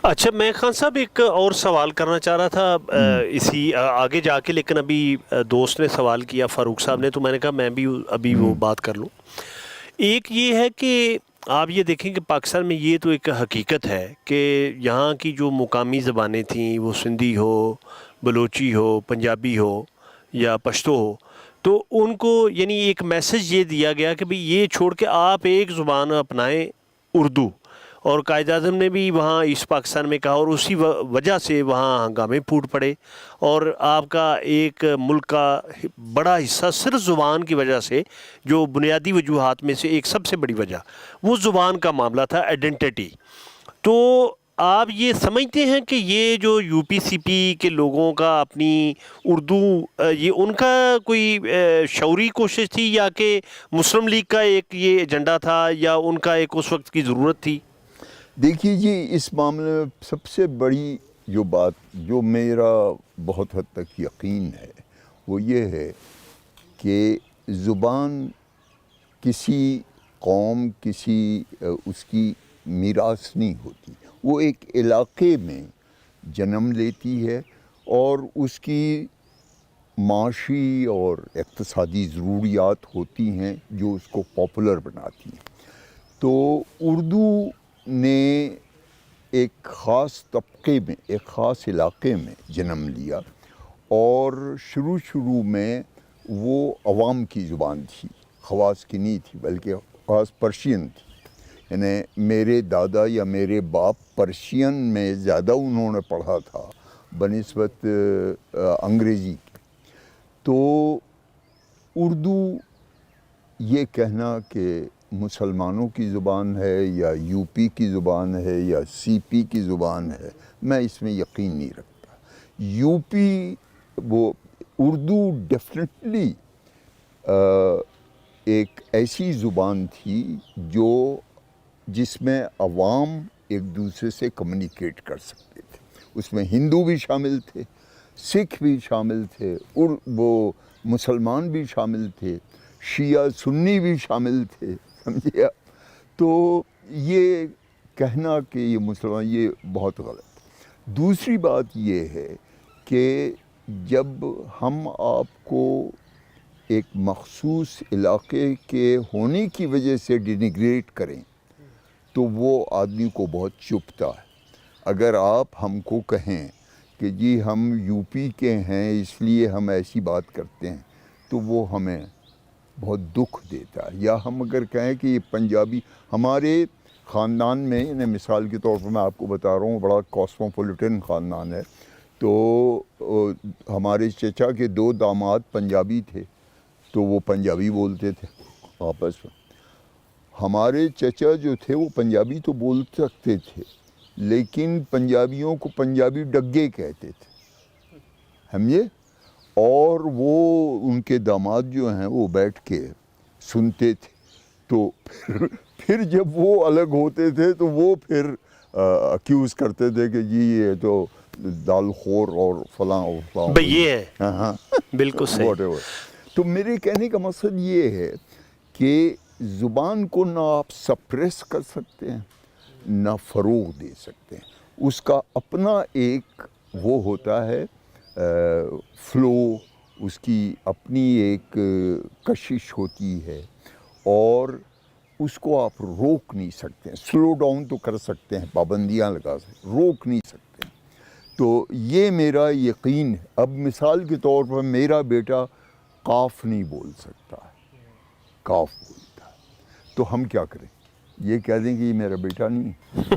اچھا، میں خان صاحب ایک اور سوال کرنا چاہ رہا تھا اسی آگے جا کے، لیکن ابھی دوست نے سوال کیا فاروق صاحب نے، تو میں نے کہا میں بھی ابھی وہ بات کر لوں۔ ایک یہ ہے کہ آپ یہ دیکھیں کہ پاکستان میں یہ تو ایک حقیقت ہے کہ یہاں کی جو مقامی زبانیں تھیں، وہ سندھی ہو، بلوچی ہو، پنجابی ہو یا پشتو ہو، تو ان کو یعنی ایک میسج یہ دیا گیا کہ بھئی یہ چھوڑ کے آپ ایک زبان اپنائیں، اردو۔ اور قائد اعظم نے بھی وہاں ایسٹ پاکستان میں کہا، اور اسی وجہ سے وہاں ہنگامے پھوٹ پڑے، اور آپ کا ایک ملک کا بڑا حصہ صرف زبان کی وجہ سے، جو بنیادی وجوہات میں سے ایک سب سے بڑی وجہ وہ زبان کا معاملہ تھا، آئیڈینٹی۔ تو آپ یہ سمجھتے ہیں کہ یہ جو یو پی سی پی کے لوگوں کا اپنی اردو، یہ ان کا کوئی شعوری کوشش تھی، یا کہ مسلم لیگ کا ایک یہ ایجنڈا تھا، یا ان کا ایک اس وقت کی ضرورت تھی؟ دیکھیے جی، اس معاملے میں سب سے بڑی جو بات جو میرا بہت حد تک یقین ہے وہ یہ ہے کہ زبان کسی قوم، کسی اس کی میراث نہیں ہوتی، وہ ایک علاقے میں جنم لیتی ہے اور اس کی معاشی اور اقتصادی ضروریات ہوتی ہیں جو اس کو پاپولر بناتی ہیں۔ تو اردو نے ایک خاص طبقے میں، ایک خاص علاقے میں جنم لیا، اور شروع میں وہ عوام کی زبان تھی، خواص کی نہیں تھی، بلکہ خاص پرشین تھی۔ یعنی میرے دادا یا میرے باپ پرشین میں زیادہ انہوں نے پڑھا تھا بنسبت انگریزی کی۔ تو اردو یہ کہنا کہ مسلمانوں کی زبان ہے یا یو پی کی زبان ہے یا سی پی کی زبان ہے، میں اس میں یقین نہیں رکھتا۔ یو پی، وہ اردو ڈیفینیٹلی ایک ایسی زبان تھی جو جس میں عوام ایک دوسرے سے کمیونیکیٹ کر سکتے تھے۔ اس میں ہندو بھی شامل تھے، سکھ بھی شامل تھے، وہ مسلمان بھی شامل تھے، شیعہ سنی بھی شامل تھے، سمجھے آپ؟ تو یہ کہنا کہ یہ مسلمان، یہ بہت غلط۔ دوسری بات یہ ہے کہ جب ہم آپ کو ایک مخصوص علاقے کے ہونے کی وجہ سے ڈینیگریٹ کریں تو وہ آدمی کو بہت چبھتا ہے۔ اگر آپ ہم کو کہیں کہ جی ہم یو پی کے ہیں اس لیے ہم ایسی بات کرتے ہیں، تو وہ ہمیں بہت دکھ دیتا ہے۔ یا ہم اگر کہیں کہ یہ پنجابی، ہمارے خاندان میں، یعنی مثال کے طور پر میں آپ کو بتا رہا ہوں، بڑا کاسموپولیٹن خاندان ہے، تو ہمارے چچا کے 2 داماد پنجابی تھے، تو وہ پنجابی بولتے تھے آپس میں۔ ہمارے چچا جو تھے وہ پنجابی تو بول سکتے تھے، لیکن پنجابیوں کو پنجابی ڈگے کہتے تھے، سمجھے؟ اور وہ ان کے داماد جو ہیں وہ بیٹھ کے سنتے تھے، تو پھر جب وہ الگ ہوتے تھے تو وہ پھر اکیوز کرتے تھے کہ جی یہ تو دال خور اور فلاں اور فلاں، بھئی یہ ہے، ہاں ہاں بالکل صحیح۔ What ever. تو میرے کہنے کا مقصد یہ ہے کہ زبان کو نہ آپ سپریس کر سکتے ہیں نہ فروغ دے سکتے ہیں، اس کا اپنا ایک وہ ہوتا ہے فلو، اس کی اپنی ایک کشش ہوتی ہے، اور اس کو آپ روک نہیں سکتے ہیں۔ سلو ڈاؤن تو کر سکتے ہیں، پابندیاں لگا سکتے ہیں، روک نہیں سکتے ہیں۔ تو یہ میرا یقین ہے۔ اب مثال کے طور پر میرا بیٹا قاف نہیں بول سکتا ہے، کاف بولتا ہے، تو ہم کیا کریں؟ یہ کہہ دیں کہ یہ میرا بیٹا نہیں ہے؟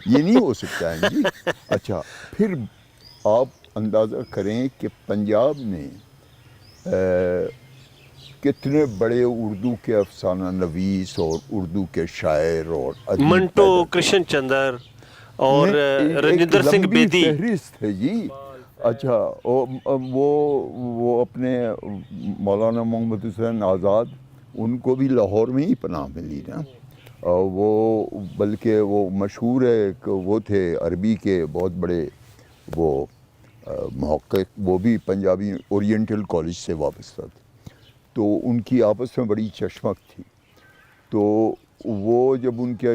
یہ نہیں ہو سکتا ہے جی۔ اچھا، پھر آپ اندازہ کریں کہ پنجاب میں کتنے بڑے اردو کے افسانہ نویس اور اردو کے شاعر اور ادیب منٹو پیدا کرشن چندر اور ایک رجندر سنگھ لمبی بیدی۔ فہرست ہے جی۔ اچھا، وہ اپنے مولانا محمد حسین آزاد، ان کو بھی لاہور میں ہی پناہ ملی نا، وہ بلکہ وہ مشہور ہے کہ وہ تھے عربی کے بہت بڑے وہ محقق، وہ بھی پنجابی اورینٹل کالج سے وابستہ تھے، تو ان کی آپس میں بڑی چشمک تھی۔ تو وہ جب ان کے